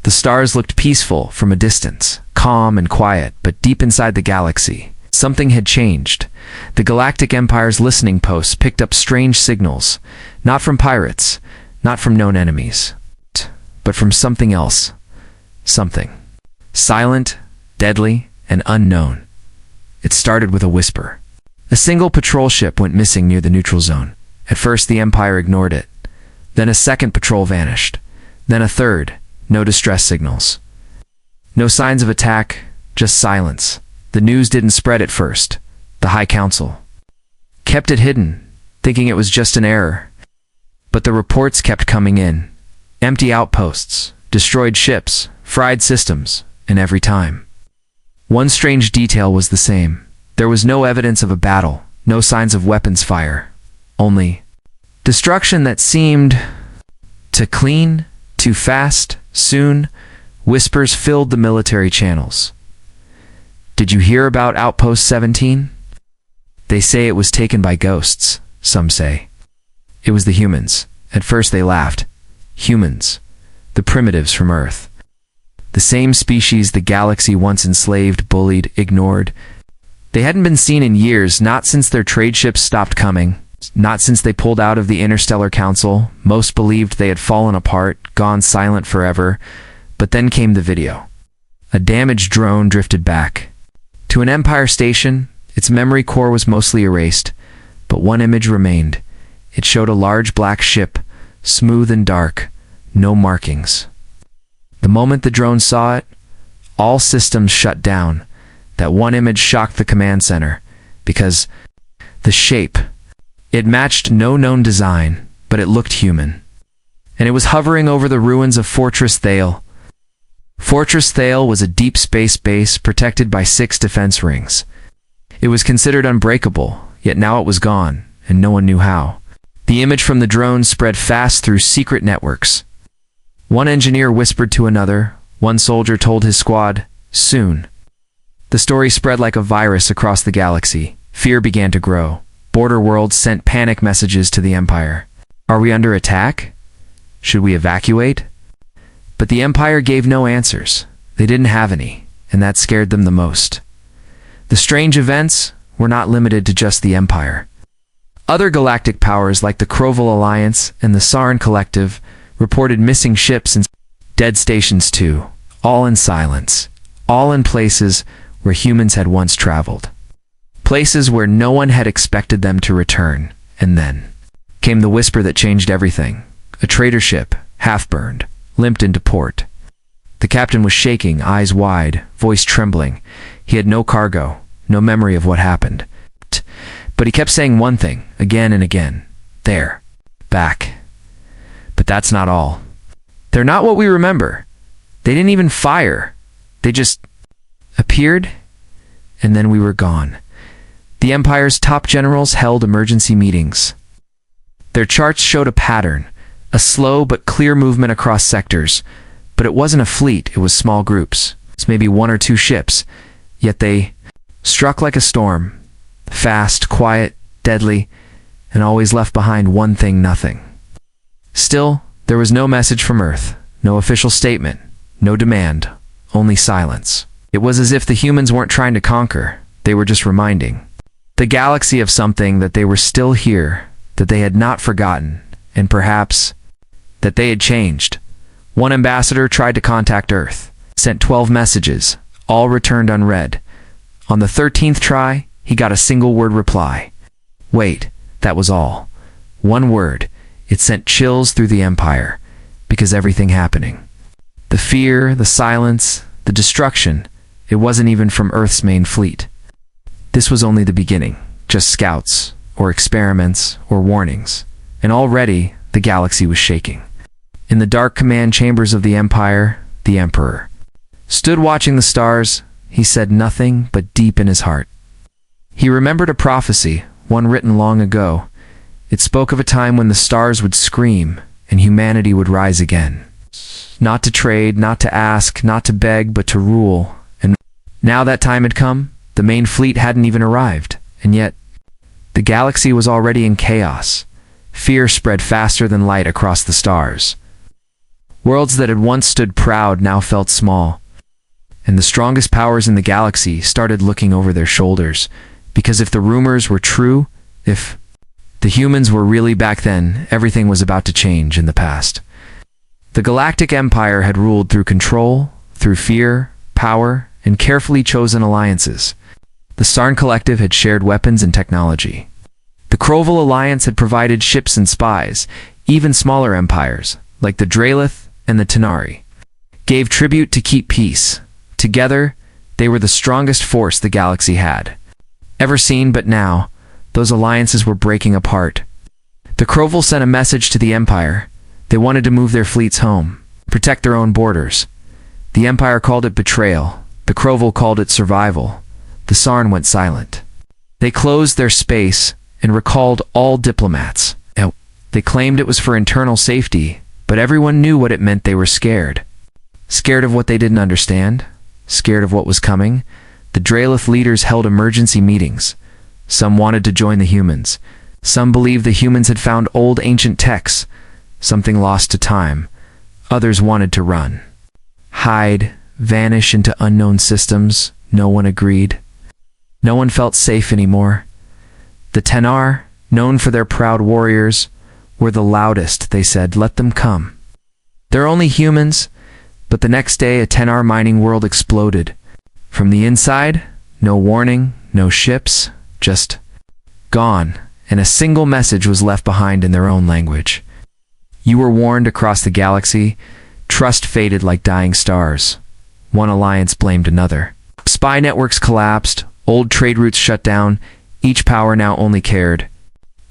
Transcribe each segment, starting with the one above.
The stars looked peaceful from a distance, calm and quiet, but deep inside the galaxy, something had changed. The Galactic Empire's listening posts picked up strange signals, not from pirates, not from known enemies, but from something else. Something silent, deadly, and unknown. It started with a whisper. A single patrol ship went missing near the neutral zone. At first, the Empire ignored it. Then a second patrol vanished. Then a third. No distress signals. No signs of attack, just silence. The news didn't spread at first. The High Council kept it hidden, thinking it was just an error. But the reports kept coming in. Empty outposts, destroyed ships, fried systems, and every time. One strange detail was the same. There was no evidence of a battle, no signs of weapons fire. Only destruction that seemed to clean, too fast, soon. Whispers filled the military channels. Did you hear about Outpost 17? They say it was taken by ghosts, some say. It was the humans. At first they laughed. Humans. The primitives from Earth. The same species the galaxy once enslaved, bullied, ignored. They hadn't been seen in years, not since their trade ships stopped coming, not since they pulled out of the Interstellar Council. Most believed they had fallen apart, gone silent forever. But then came the video. A damaged drone drifted back to an Empire station. Its memory core was mostly erased, but one image remained. It showed a large black ship, smooth and dark, no markings. The moment the drone saw it, all systems shut down. That one image shocked the command center, because the shape, it matched no known design, but it looked human. And it was hovering over the ruins of Fortress Thale. Fortress Thale was a deep space base protected by 6 defense rings. It was considered unbreakable, yet now it was gone, and no one knew how. The image from the drone spread fast through secret networks. One engineer whispered to another. One soldier told his squad, "Soon." The story spread like a virus across the galaxy. Fear began to grow. Border worlds sent panic messages to the Empire. Are we under attack? Should we evacuate? But the Empire gave no answers. They didn't have any, and that scared them the most. The strange events were not limited to just the Empire. Other galactic powers like the Kroval Alliance and the Sarin Collective reported missing ships and dead stations too, all in silence, all in places where humans had once traveled. Places where no one had expected them to return. And then came the whisper that changed everything. A trader ship, half-burned, limped into port. The captain was shaking, eyes wide, voice trembling. He had no cargo, no memory of what happened. But he kept saying one thing, again and again. There. Back. But that's not all. They're not what we remember. They didn't even fire. They just appeared, and then we were gone. The Empire's top generals held emergency meetings. Their charts showed a pattern, a slow but clear movement across sectors. But it wasn't a fleet, it was small groups. It's maybe 1 or 2 ships. Yet they struck like a storm. Fast, quiet, deadly, and always left behind one thing: nothing. Still, there was no message from Earth, no official statement, no demand, only silence. It was as if the humans weren't trying to conquer, they were just reminding the galaxy of something, that they were still here, that they had not forgotten, and perhaps that they had changed. One ambassador tried to contact Earth, sent 12 messages, all returned unread. On the 13th try, he got a single-word reply. Wait, that was all. One word. It sent chills through the Empire, because everything happening. The fear, the silence, the destruction, it wasn't even from Earth's main fleet. This was only the beginning, just scouts, or experiments, or warnings. And already, the galaxy was shaking. In the dark command chambers of the Empire, the Emperor stood watching the stars. He said nothing but deep in his heart. He remembered a prophecy, one written long ago. It spoke of a time when the stars would scream and humanity would rise again. Not to trade, not to ask, not to beg, but to rule. And now that time had come. The main fleet hadn't even arrived. And yet, the galaxy was already in chaos. Fear spread faster than light across the stars. Worlds that had once stood proud now felt small. And the strongest powers in the galaxy started looking over their shoulders, because if the rumors were true, if the humans were really back then, everything was about to change in the past. The Galactic Empire had ruled through control, through fear, power, and carefully chosen alliances. The Starn Collective had shared weapons and technology. The Kroval Alliance had provided ships and spies. Even smaller empires, like the Dralith and the Tenari, gave tribute to keep peace. Together, they were the strongest force the galaxy had ever seen, but now, those alliances were breaking apart. The Kroval sent a message to the Empire. They wanted to move their fleets home, protect their own borders. The Empire called it betrayal. The Kroval called it survival. The Sarn went silent. They closed their space and recalled all diplomats. They claimed it was for internal safety, but everyone knew what it meant. They were scared. Scared of what they didn't understand? Scared of what was coming? The Dralith leaders held emergency meetings. Some wanted to join the humans. Some believed the humans had found old ancient texts, something lost to time. Others wanted to run. Hide, vanish into unknown systems. No one agreed. No one felt safe anymore. The Tenar, known for their proud warriors, were the loudest. They said, "Let them come. They're only humans." But the next day, a Tenar mining world exploded. From the inside, no warning, no ships, just gone, and a single message was left behind in their own language. You were warned across the galaxy. Trust faded like dying stars. One alliance blamed another. Spy networks collapsed, old trade routes shut down. Each power now only cared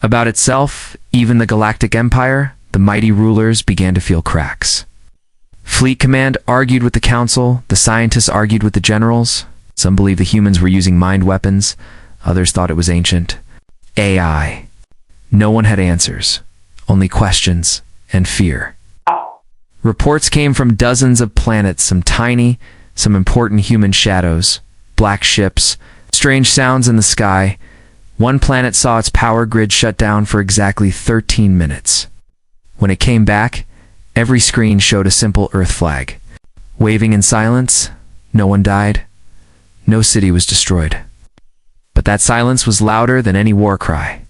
about itself. Even the Galactic Empire, the mighty rulers, began to feel cracks. Fleet Command argued with the Council. The scientists argued with the generals. Some believed the humans were using mind weapons. Others thought it was ancient AI. No one had answers, only questions and fear. Reports came from dozens of planets, some tiny, some important human shadows, black ships, strange sounds in the sky. One planet saw its power grid shut down for exactly 13 minutes. When it came back, every screen showed a simple Earth flag. Waving in silence, no one died, no city was destroyed. But that silence was louder than any war cry.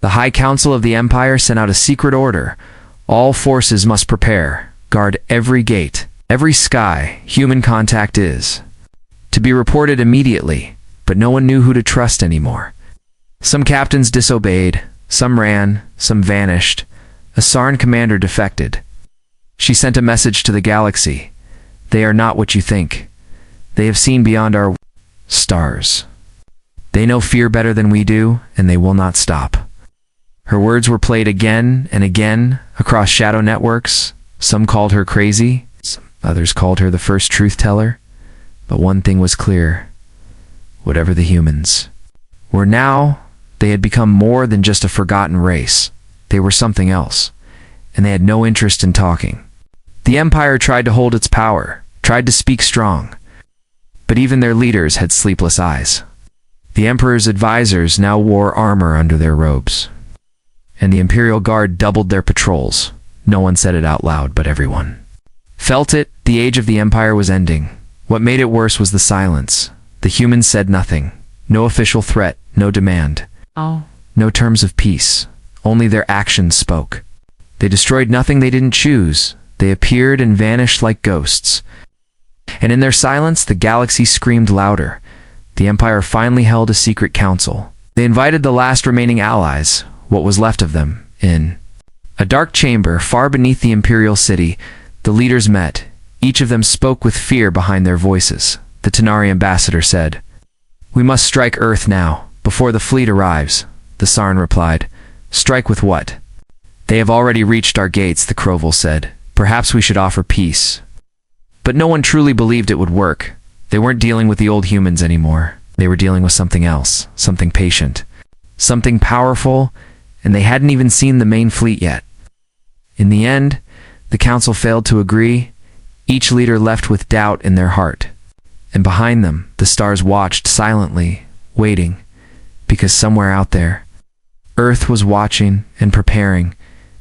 The High Council of the Empire sent out a secret order. All forces must prepare, guard every gate, every sky human contact is to be reported immediately, but no one knew who to trust anymore. Some captains disobeyed, some ran, some vanished. A Sarn commander defected. She sent a message to the galaxy. They are not what you think. They have seen beyond our stars. They know fear better than we do, and they will not stop. Her words were played again and again across shadow networks. Some called her crazy, others called her the first truth teller. But one thing was clear. Whatever the humans were now, they had become more than just a forgotten race. They were something else, and they had no interest in talking. The Empire tried to hold its power, tried to speak strong, but even their leaders had sleepless eyes. The Emperor's advisors now wore armor under their robes, and the Imperial Guard doubled their patrols. No one said it out loud, but everyone felt it. The age of the Empire was ending. What made it worse was the silence. The humans said nothing. No official threat, no demand. No terms of peace. Only their actions spoke. They destroyed nothing they didn't choose. They appeared and vanished like ghosts. And in their silence, the galaxy screamed louder. The Empire finally held a secret council. They invited the last remaining allies, what was left of them, in a dark chamber far beneath the Imperial city. The leaders met. Each of them spoke with fear behind their voices. The Tenari ambassador said, "We must strike Earth now, before the fleet arrives." The Sarn replied, "Strike with what?" "They have already reached our gates," the Kroval said. "Perhaps we should offer peace." But no one truly believed it would work. They weren't dealing with the old humans anymore. They were dealing with something else, something patient, something powerful, and they hadn't even seen the main fleet yet. In the end, the council failed to agree. Each leader left with doubt in their heart. And behind them, the stars watched silently, waiting, because somewhere out there, Earth was watching and preparing,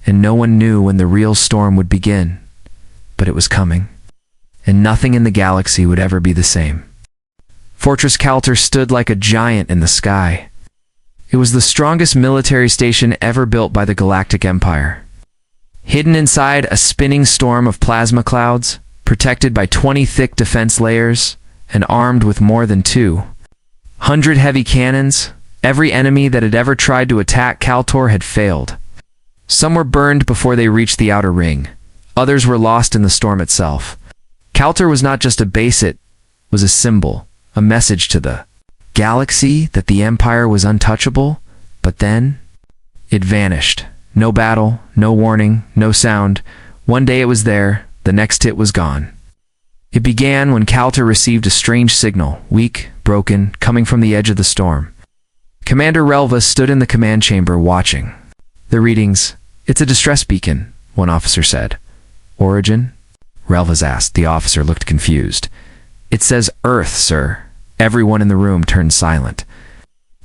and no one knew when the real storm would begin. but it was coming. And nothing in the galaxy would ever be the same. Fortress Calter stood like a giant in the sky. It was the strongest military station ever built by the Galactic Empire. Hidden inside a spinning storm of plasma clouds, protected by 20 thick defense layers, and armed with more than 200 heavy cannons, every enemy that had ever tried to attack Caltor had failed. Some were burned before they reached the outer ring. Others were lost in the storm itself. Caltor was not just a base, it was a symbol, a message to the galaxy that the Empire was untouchable, but then it vanished. No battle, no warning, no sound. One day it was there, the next it was gone. It began when Caltor received a strange signal, weak, broken, coming from the edge of the storm. Commander Relva stood in the command chamber watching. The readings, "It's a distress beacon," one officer said. "Origin?" Relvas asked. The officer looked confused. "It says Earth, sir." Everyone in the room turned silent.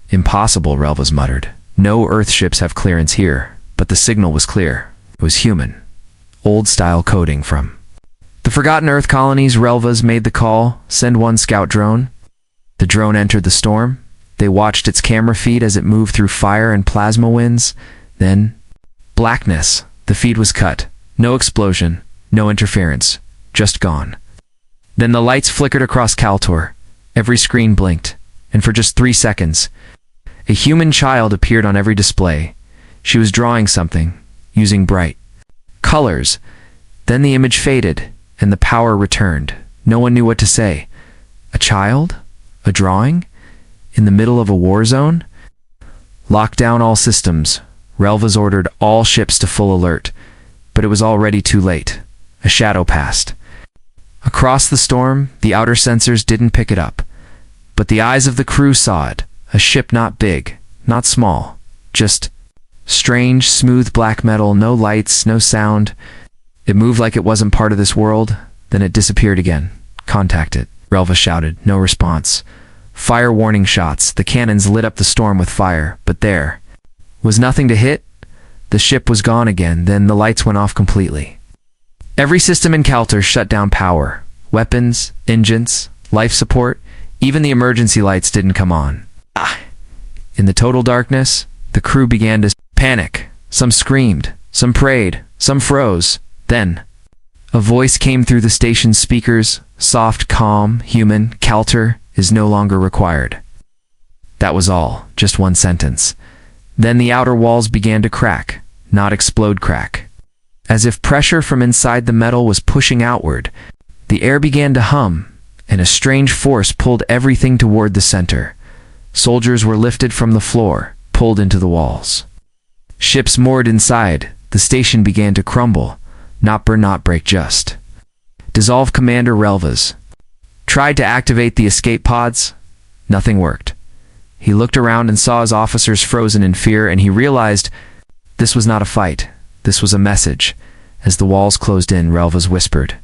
"Impossible," Relvas muttered. "No Earth ships have clearance here." But the signal was clear. It was human. Old-style coding from the Forgotten Earth colonies. Relvas made the call, "Send one scout drone." The drone entered the storm. They watched its camera feed as it moved through fire and plasma winds. Then, blackness. The feed was cut. No explosion, no interference, just gone. Then the lights flickered across Caltor. Every screen blinked, and for just 3 seconds, a human child appeared on every display. She was drawing something, using bright colors. Then the image faded, and the power returned. No one knew what to say. A child? A drawing? In the middle of a war zone? "Lock down all systems." Relvas ordered all ships to full alert, but it was already too late. A shadow passed. Across the storm, the outer sensors didn't pick it up, but the eyes of the crew saw it. A ship not big, not small, just strange, smooth black metal, no lights, no sound. It moved like it wasn't part of this world, then it disappeared again. "Contact it," Relva shouted. No response. Fire warning shots. The cannons lit up the storm with fire, but there was nothing to hit. The ship was gone again, then the lights went off completely. Every system in Caltor shut down power. Weapons, engines, life support, even the emergency lights didn't come on. In the total darkness, the crew began to panic. Some screamed, some prayed, some froze. Then, a voice came through the station's speakers, soft, calm, human. "Caltor is no longer required." That was all, just one sentence. Then the outer walls began to crack, not explode, crack. As if pressure from inside the metal was pushing outward, the air began to hum, and a strange force pulled everything toward the center. Soldiers were lifted from the floor, pulled into the walls. Ships moored inside. The station began to crumble. Not burn, not break, just dissolve. Commander Relvas tried to activate the escape pods. Nothing worked. He looked around and saw his officers frozen in fear, and he realized this was not a fight. This was a message. As the walls closed in, Relvas whispered,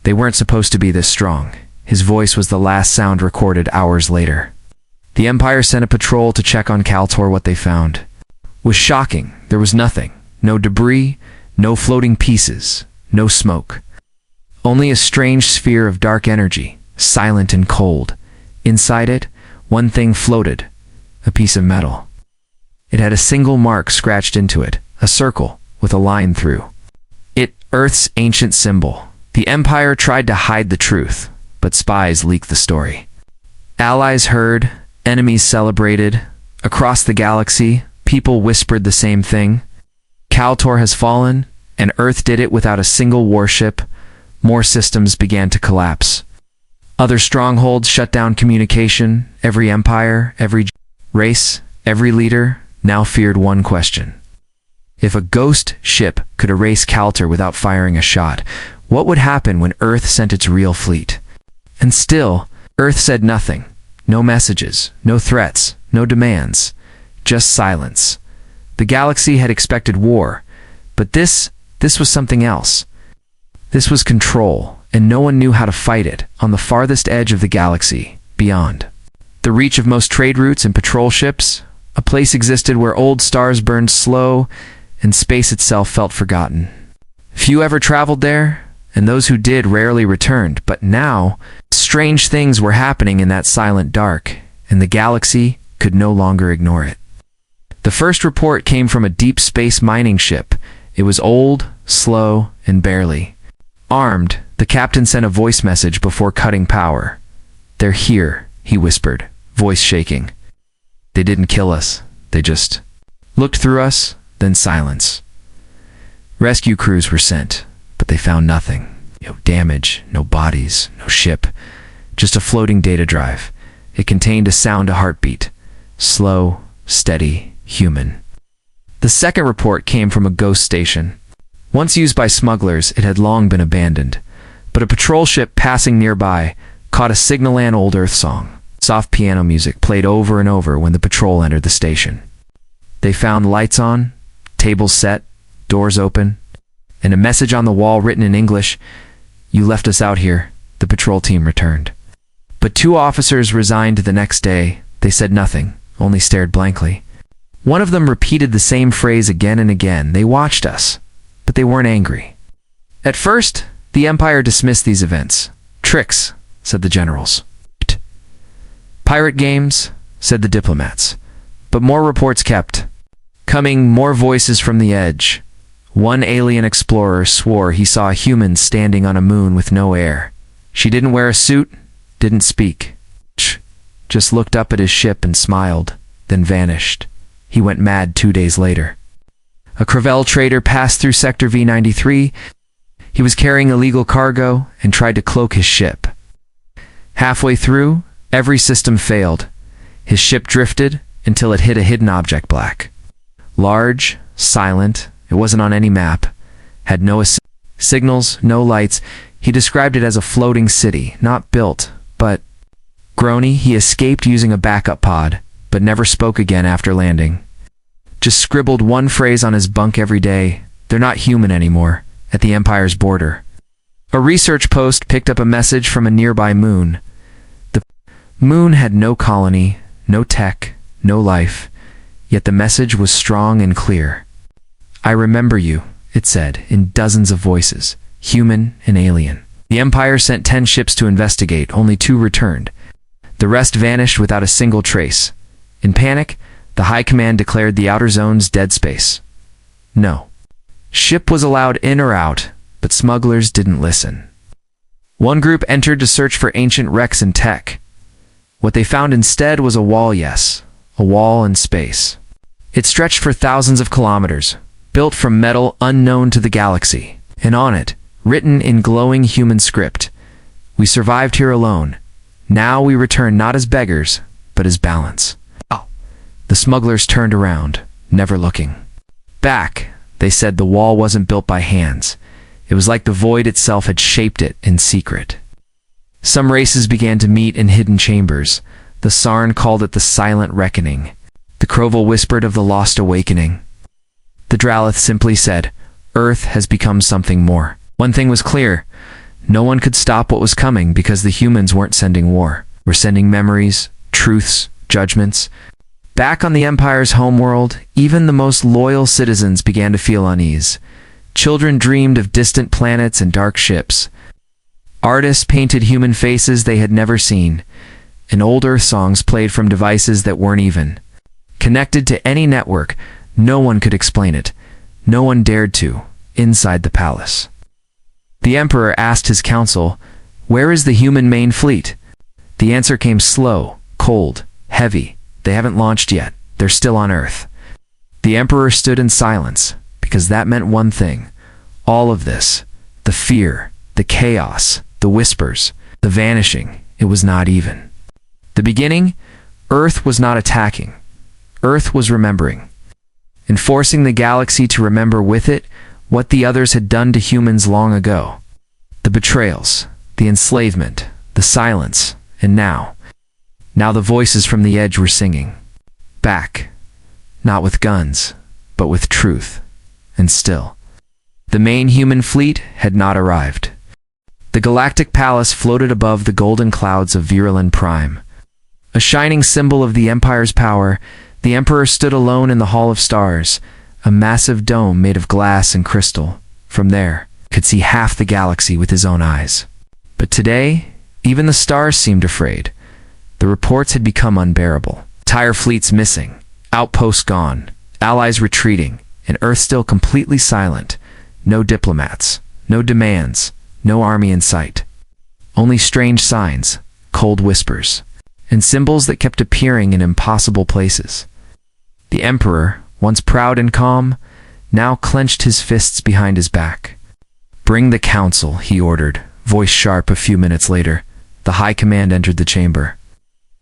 "They weren't supposed to be this strong." His voice was the last sound recorded hours later. The Empire sent a patrol to check on Caltor. What they found was shocking. There was nothing. No debris, no floating pieces, no smoke. Only a strange sphere of dark energy, silent and cold. Inside it, one thing floated, a piece of metal. It had a single mark scratched into it, a circle with a line through it, Earth's ancient symbol. The Empire tried to hide the truth, but spies leaked the story. Allies heard, enemies celebrated. Across the galaxy, people whispered the same thing. Caltor has fallen, and Earth did it without a single warship. More systems began to collapse. Other strongholds shut down communication. Every empire, every race, every leader now feared one question. If a ghost ship could erase Caltor without firing a shot, what would happen when Earth sent its real fleet? And still, Earth said nothing. No messages, no threats, no demands, just silence. The galaxy had expected war, but this was something else. This was control, and no one knew how to fight it. On the farthest edge of the galaxy, beyond the reach of most trade routes and patrol ships, a place existed where old stars burned slow and space itself felt forgotten. Few ever traveled there, and those who did rarely returned. But now, strange things were happening in that silent dark, and the galaxy could no longer ignore it. The first report came from a deep space mining ship. It was old, slow, and barely armed. The captain sent a voice message before cutting power. "They're here," he whispered, voice shaking. "They didn't kill us. They just looked through us," then silence. Rescue crews were sent, but they found nothing. No damage, no bodies, no ship. Just a floating data drive. It contained a sound, a heartbeat. Slow, steady, human. The second report came from a ghost station. Once used by smugglers, it had long been abandoned. But a patrol ship passing nearby caught a signal, an old Earth song. Soft piano music played over and over when the patrol entered the station. They found lights on, tables set, doors open, and a message on the wall written in English. "You left us out here." The patrol team returned. But 2 officers resigned the next day. They said nothing, only stared blankly. One of them repeated the same phrase again and again. "They watched us," but they weren't angry. At first, the Empire dismissed these events. "Tricks," said the generals. "Pirate games," said the diplomats. But more reports kept coming, more voices from the edge. One alien explorer swore he saw a human standing on a moon with no air. She didn't wear a suit, didn't speak. Just looked up at his ship and smiled, then vanished. He went mad 2 days later. A Crevel trader passed through Sector V93. He was carrying illegal cargo and tried to cloak his ship. Halfway through, every system failed. His ship drifted until it hit a hidden object, black. Large, silent, it wasn't on any map, had no signals, no lights. He described it as a floating city, not built, but groany. He escaped using a backup pod, but never spoke again after landing. Just scribbled one phrase on his bunk every day: "They're not human anymore," at the Empire's border. A research post picked up a message from a nearby moon. The moon had no colony, no tech, no life, yet the message was strong and clear. "I remember you," it said, in dozens of voices, human and alien. The Empire sent 10 ships to investigate. Only 2 returned. The rest vanished without a single trace. In panic, the High Command declared the outer zones dead space. No ship was allowed in or out, but smugglers didn't listen. One group entered to search for ancient wrecks and tech. What they found instead was a wall, yes, a wall in space. It stretched for thousands of kilometers, built from metal unknown to the galaxy, and on it, written in glowing human script, "We survived here alone. Now we return not as beggars, but as balance." The smugglers turned around, never looking back. They said the wall wasn't built by hands. It was like the void itself had shaped it in secret. Some races began to meet in hidden chambers. The Sarn called it the Silent Reckoning. The Kroval whispered of the Lost Awakening. The Dralith simply said, "Earth has become something more." One thing was clear: no one could stop what was coming, because the humans weren't sending war. We're sending memories, truths, judgments. Back on the Empire's homeworld, even the most loyal citizens began to feel unease. Children dreamed of distant planets and dark ships. Artists painted human faces they had never seen, and old Earth songs played from devices that weren't even connected to any network. No one could explain it. No one dared to, inside the palace. The Emperor asked his council, "Where is the human main fleet?" The answer came slow, cold, heavy. "They haven't launched yet. They're still on Earth." The Emperor stood in silence, because that meant one thing. All of this, the fear, the chaos, the whispers, the vanishing, it was not even the beginning. Earth was not attacking. Earth was remembering, and forcing the galaxy to remember with it what the others had done to humans long ago. The betrayals, the enslavement, the silence, and now the voices from the edge were singing. Back, not with guns, but with truth. And still, the main human fleet had not arrived. The Galactic Palace floated above the golden clouds of Virulin Prime. A shining symbol of the Empire's power, the Emperor stood alone in the Hall of Stars, a massive dome made of glass and crystal. From there, could see half the galaxy with his own eyes. But today, even the stars seemed afraid. The reports had become unbearable. Entire fleets missing, outposts gone, allies retreating, and Earth still completely silent. No diplomats, no demands, no army in sight. Only strange signs, cold whispers, and symbols that kept appearing in impossible places. The Emperor, once proud and calm, now clenched his fists behind his back. "Bring the council," he ordered, voice sharp. A few minutes later, the high command entered the chamber.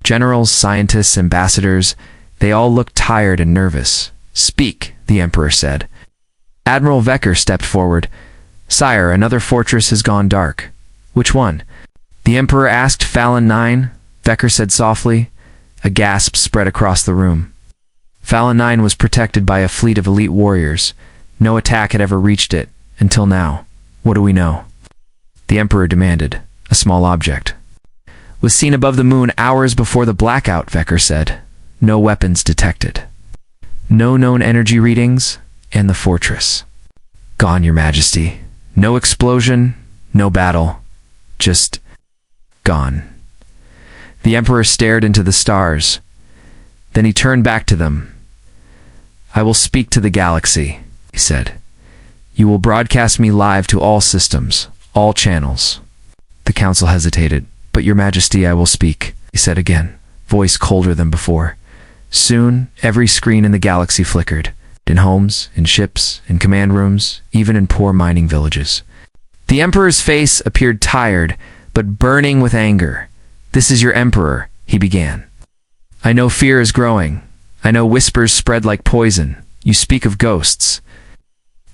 Generals, scientists, ambassadors, they all looked tired and nervous. "Speak," the Emperor said. Admiral Vecker stepped forward. "Sire, another fortress has gone dark." "Which one?" the Emperor asked. "Fallon 9, Vecker said softly. A gasp spread across the room. Fallon 9 was protected by a fleet of elite warriors. No attack had ever reached it, until now. "What do we know?" the Emperor demanded. "A small object was seen above the moon hours before the blackout," Vecker said. "No weapons detected. No known energy readings, and the fortress gone, Your Majesty. No explosion, no battle, just gone." The Emperor stared into the stars. Then he turned back to them. "I will speak to the galaxy," he said. "You will broadcast me live to all systems, all channels." The council hesitated. "But Your Majesty, I will speak," he said again, voice colder than before. Soon, every screen in the galaxy flickered. In homes, in ships, in command rooms, even in poor mining villages. The Emperor's face appeared tired, but burning with anger. "This is your Emperor," he began. "I know fear is growing. I know whispers spread like poison. You speak of ghosts,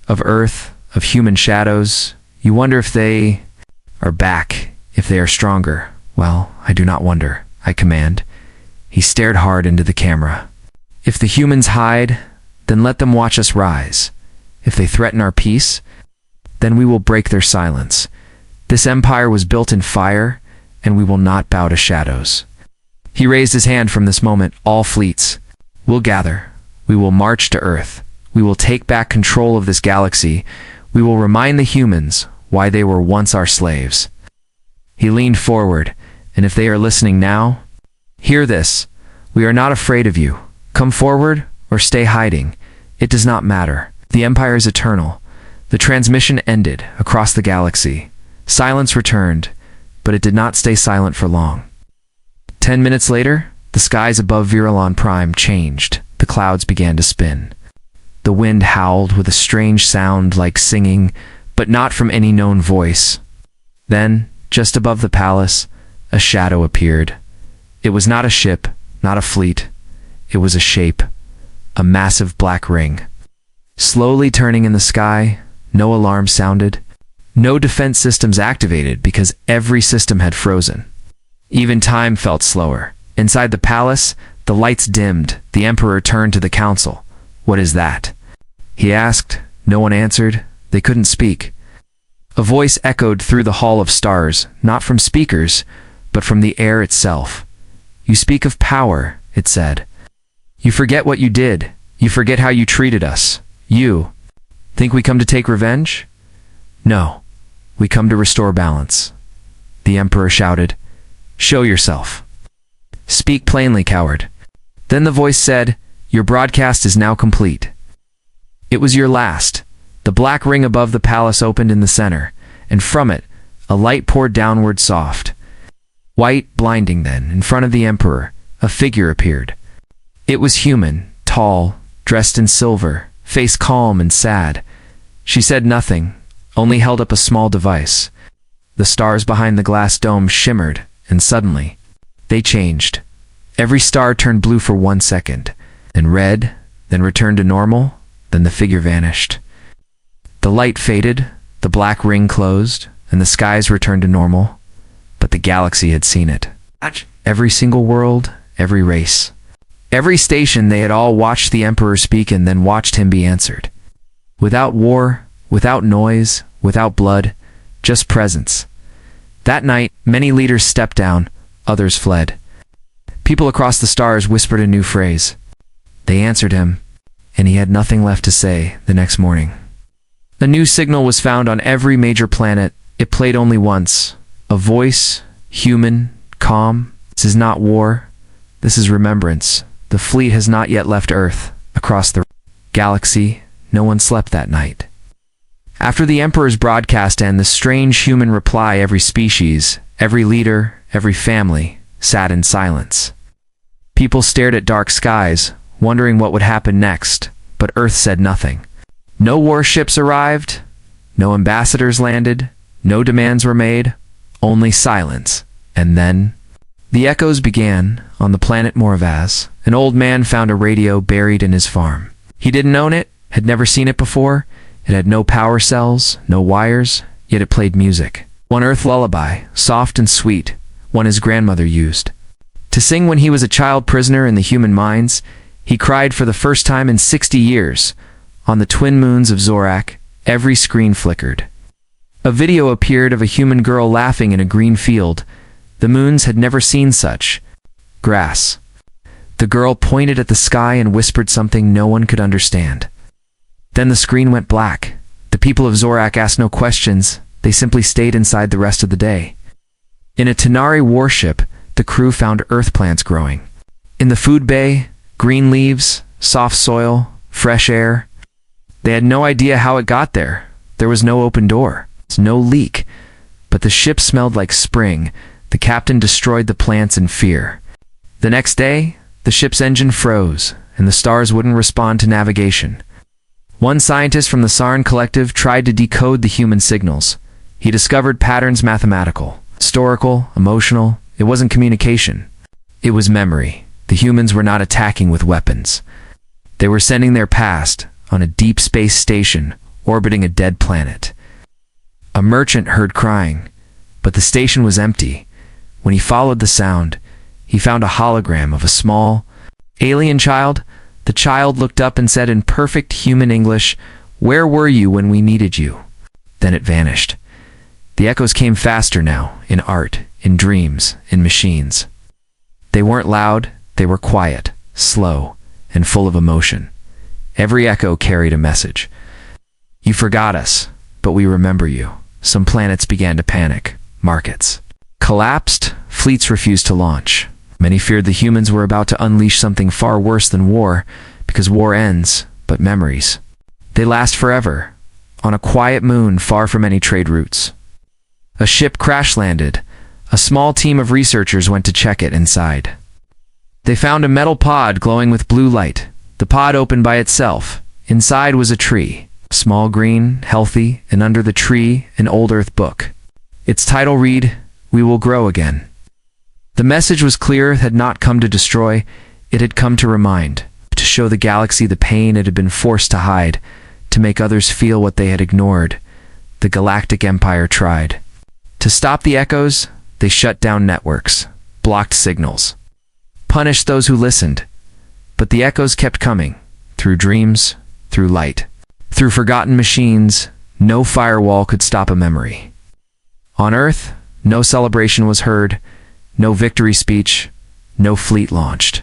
of Earth, of human shadows. You wonder if they are back, if they are stronger. Well, I do not wonder. I command." He stared hard into the camera. "If the humans hide, then let them watch us rise. If they threaten our peace, then we will break their silence. This empire was built in fire, and we will not bow to shadows." He raised his hand. "From this moment, all fleets will gather. We will march to Earth. We will take back control of this galaxy. We will remind the humans why they were once our slaves." He leaned forward. "And if they are listening now, hear this. We are not afraid of you. Come forward or stay hiding. It does not matter. The Empire is eternal." The transmission ended across the galaxy. Silence returned, but it did not stay silent for long. 10 minutes later, the skies above Virulon Prime changed. The clouds began to spin. The wind howled with a strange sound like singing, but not from any known voice. Then, just above the palace, a shadow appeared. It was not a ship, not a fleet. It was a shape, a massive black ring. Slowly turning in the sky, no alarm sounded. No defense systems activated because every system had frozen. Even time felt slower. Inside the palace, the lights dimmed. The Emperor turned to the council. "What is that?" he asked. No one answered. They couldn't speak. A voice echoed through the Hall of Stars, not from speakers, but from the air itself. "You speak of power," it said. "You forget what you did. You forget how you treated us. You think we come to take revenge? No, we come to restore balance." The Emperor shouted, "Show yourself. Speak plainly, coward." Then the voice said, "Your broadcast is now complete." It was your last. The black ring above the palace opened in the center, and from it, a light poured downward soft. White, blinding then, in front of the Emperor, a figure appeared. It was human, tall, dressed in silver, face calm and sad. She said nothing, only held up a small device. The stars behind the glass dome shimmered, and suddenly, they changed. Every star turned blue for 1 second, then red, then returned to normal, then the figure vanished. The light faded, the black ring closed, and the skies returned to normal. But the galaxy had seen it. Every single world, every race. Every station, they had all watched the Emperor speak and then watched him be answered. Without war, without noise, without blood, just presence. That night, many leaders stepped down, others fled. People across the stars whispered a new phrase. They answered him, and he had nothing left to say the next morning. A new signal was found on every major planet. It played only once. A voice, human, calm. This is not war. This is remembrance. The fleet has not yet left Earth. Across the galaxy, no one slept that night. After the Emperor's broadcast and the strange human reply, every species, every leader, every family, sat in silence. People stared at dark skies, wondering what would happen next, but Earth said nothing. No warships arrived, no ambassadors landed, no demands were made, only silence. And then the echoes began. On the planet Morvaz, an old man found a radio buried in his farm. He didn't own it, had never seen it before. It had no power cells, no wires, yet it played music. One Earth lullaby, soft and sweet, one his grandmother used to sing when he was a child prisoner in the human mines. He cried for the first time in 60 years. On the twin moons of Zorak, every screen flickered. A video appeared of a human girl laughing in a green field. The moons had never seen such. Grass. The girl pointed at the sky and whispered something no one could understand. Then the screen went black. The people of Zorak asked no questions. They simply stayed inside the rest of the day. In a Tanari warship, the crew found earth plants growing. In the food bay, green leaves, soft soil, fresh air. They had no idea how it got there. There was no open door, no leak. But the ship smelled like spring. The captain destroyed the plants in fear. The next day, the ship's engine froze, and the stars wouldn't respond to navigation. One scientist from the Sarn Collective tried to decode the human signals. He discovered patterns mathematical, historical, emotional. It wasn't communication. It was memory. The humans were not attacking with weapons. They were sending their past on a deep space station orbiting a dead planet. A merchant heard crying, but the station was empty. When he followed the sound, he found a hologram of a small, alien child. The child looked up and said in perfect human English, "Where were you when we needed you?" Then it vanished. The echoes came faster now, in art, in dreams, in machines. They weren't loud, they were quiet, slow, and full of emotion. Every echo carried a message. You forgot us, but we remember you. Some planets began to panic. Markets collapsed, fleets refused to launch. Many feared the humans were about to unleash something far worse than war, because war ends, but memories, they last forever. On a quiet moon far from any trade routes, a ship crash-landed. A small team of researchers went to check it inside. They found a metal pod glowing with blue light. The pod opened by itself. Inside was a tree, small, green, healthy, and under the tree, an old Earth book. Its title read, "We Will Grow Again." The message was clear. It had not come to destroy. It had come to remind, to show the galaxy the pain it had been forced to hide, to make others feel what they had ignored. The Galactic Empire tried. To stop the echoes, they shut down networks, blocked signals, punished those who listened. But the echoes kept coming, through dreams, through light, through forgotten machines. No firewall could stop a memory. On Earth, no celebration was heard, no victory speech, no fleet launched.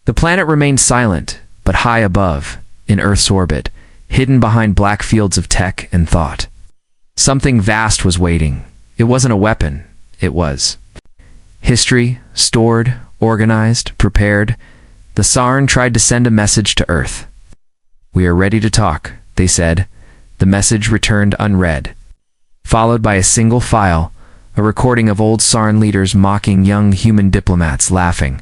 The planet remained silent, but high above, in Earth's orbit, hidden behind black fields of tech and thought. Something vast was waiting. It wasn't a weapon, it was history, stored, organized, prepared. The Sarn tried to send a message to Earth. "We are ready to talk," they said. The message returned unread, followed by a single file, a recording of old Sarn leaders mocking young human diplomats, laughing.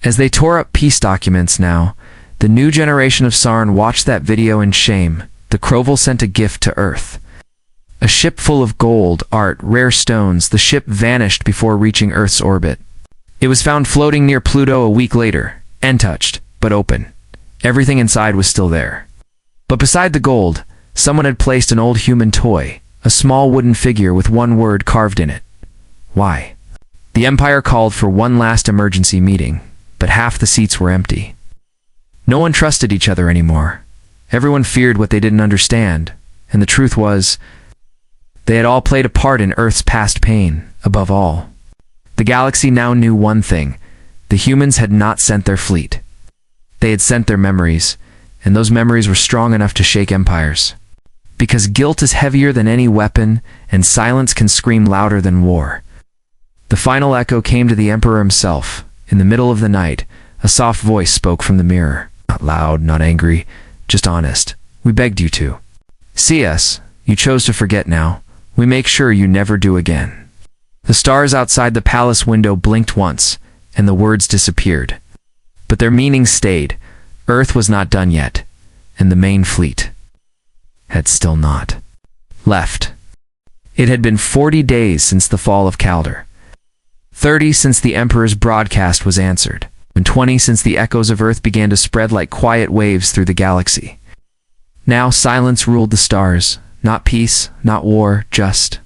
As they tore up peace documents now, the new generation of Sarn watched that video in shame. The Kroval sent a gift to Earth. A ship full of gold, art, rare stones. The ship vanished before reaching Earth's orbit. It was found floating near Pluto a week later, untouched, but open. Everything inside was still there. But beside the gold, someone had placed an old human toy, a small wooden figure with one word carved in it. Why? The Empire called for one last emergency meeting, but half the seats were empty. No one trusted each other anymore. Everyone feared what they didn't understand, and the truth was, they had all played a part in Earth's past pain. Above all, the galaxy now knew one thing. The humans had not sent their fleet. They had sent their memories, and those memories were strong enough to shake empires. Because guilt is heavier than any weapon, and silence can scream louder than war. The final echo came to the Emperor himself. In the middle of the night, a soft voice spoke from the mirror. Not loud, not angry, just honest. We begged you to. See us. You chose to forget now. We make sure you never do again. The stars outside the palace window blinked once, and the words disappeared. But their meaning stayed. Earth was not done yet, and the main fleet had still not left. It had been 40 days since the fall of Calder, 30 since the Emperor's broadcast was answered, and 20 since the echoes of Earth began to spread like quiet waves through the galaxy. Now silence ruled the stars, not peace, not war, just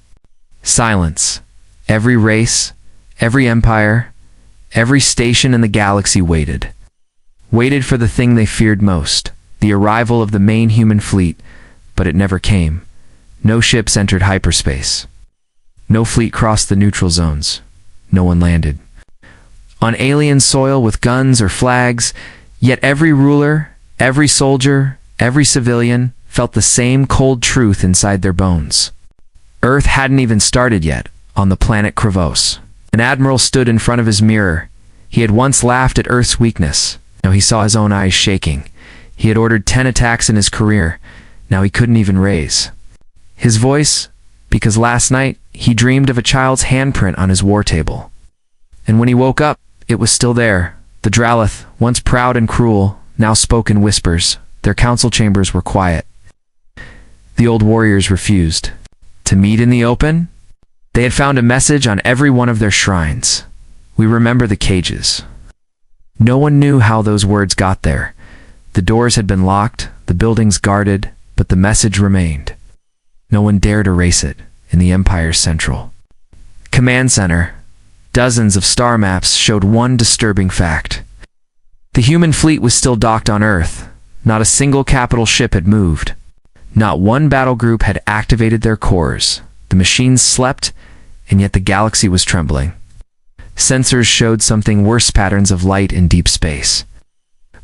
silence. Every race, every empire, every station in the galaxy waited for the thing they feared most, the arrival of the main human fleet, but it never came. No ships entered hyperspace. No fleet crossed the neutral zones. No one landed on alien soil with guns or flags, yet every ruler, every soldier, every civilian felt the same cold truth inside their bones. Earth hadn't even started yet on the planet Kravos. An admiral stood in front of his mirror. He had once laughed at Earth's weakness. Now he saw his own eyes shaking. He had ordered 10 attacks in his career. Now he couldn't even raise his voice, because last night he dreamed of a child's handprint on his war table. And when he woke up, it was still there. The Dralith, once proud and cruel, now spoke in whispers. Their council chambers were quiet. The old warriors refused to meet in the open. They had found a message on every one of their shrines. We remember the cages. No one knew how those words got there. The doors had been locked, the buildings guarded, but the message remained. No one dared erase it in the Empire's central command center. Dozens of star maps showed one disturbing fact. The human fleet was still docked on Earth. Not a single capital ship had moved. Not one battle group had activated their cores. The machines slept, and yet the galaxy was trembling. Sensors showed something worse: patterns of light in deep space.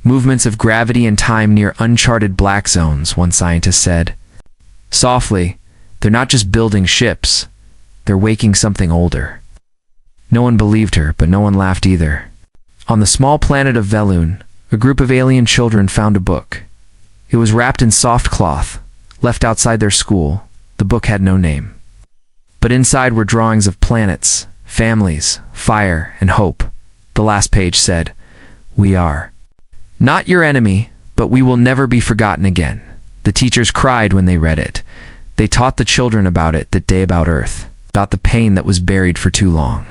Movements of gravity and time near uncharted black zones, one scientist said. Softly, they're not just building ships, they're waking something older. No one believed her, but no one laughed either. On the small planet of Velun, a group of alien children found a book. It was wrapped in soft cloth, left outside their school. The book had no name. But inside were drawings of planets, families, fire, and hope. The last page said, "We are not your enemy, but we will never be forgotten again." The teachers cried when they read it. They taught the children about it that day, about Earth, about the pain that was buried for too long.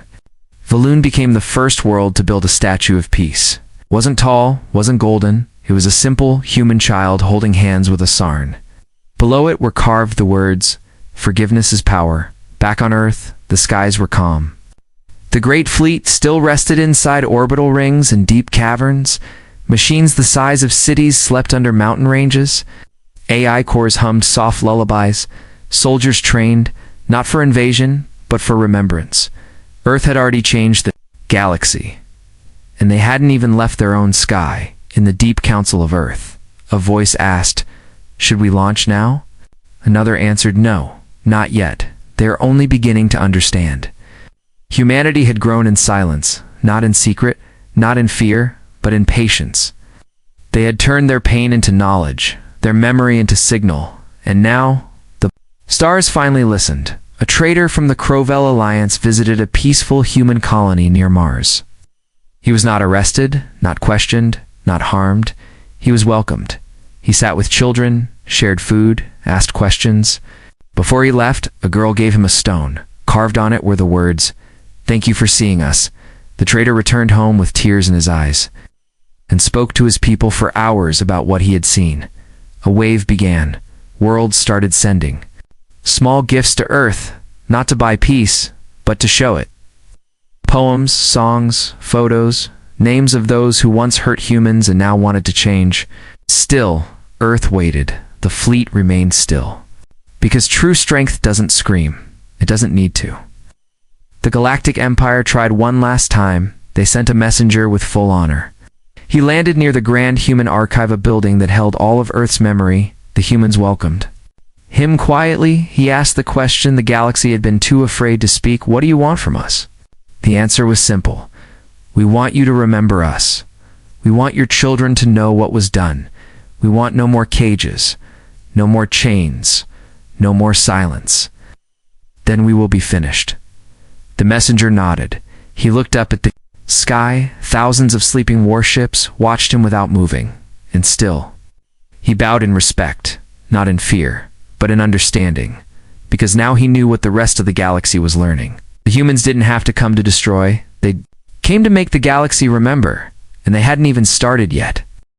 Velun became the first world to build a statue of peace. It wasn't tall, wasn't golden. It was a simple, human child holding hands with a sarn. Below it were carved the words, "Forgiveness is power." Back on Earth, the skies were calm. The Great Fleet still rested inside orbital rings and deep caverns. Machines the size of cities slept under mountain ranges. AI cores hummed soft lullabies. Soldiers trained, not for invasion, but for remembrance. Earth had already changed the galaxy, and they hadn't even left their own sky. In the deep council of Earth, a voice asked, "Should we launch now?" Another answered, "No, not yet. They are only beginning to understand." Humanity had grown in silence, not in secret, not in fear, but in patience. They had turned their pain into knowledge, their memory into signal, and now the stars finally listened. A trader from the Crovel Alliance visited a peaceful human colony near Mars. He was not arrested, not questioned, not harmed. He was welcomed. He sat with children, shared food, asked questions. Before he left, a girl gave him a stone. Carved on it were the words, "Thank you for seeing us." The trader returned home with tears in his eyes and spoke to his people for hours about what he had seen. A wave began. Worlds started sending small gifts to Earth, not to buy peace, but to show it. Poems, songs, photos, names of those who once hurt humans and now wanted to change. Still, Earth waited. The fleet remained still. Because true strength doesn't scream. It doesn't need to. The Galactic Empire tried one last time. They sent a messenger with full honor. He landed near the Grand Human Archive, a building that held all of Earth's memory. The humans welcomed Him quietly, he asked the question the galaxy had been too afraid to speak. What do you want from us? The answer was simple. We want you to remember us. We want your children to know what was done. We want no more cages, no more chains, no more silence. Then we will be finished. The messenger nodded. He looked up at the sky. Thousands of sleeping warships watched him without moving, and still. He bowed in respect, not in fear, but in understanding, because now he knew what the rest of the galaxy was learning. The humans didn't have to come to destroy. They came to make the galaxy remember, and they hadn't even started yet.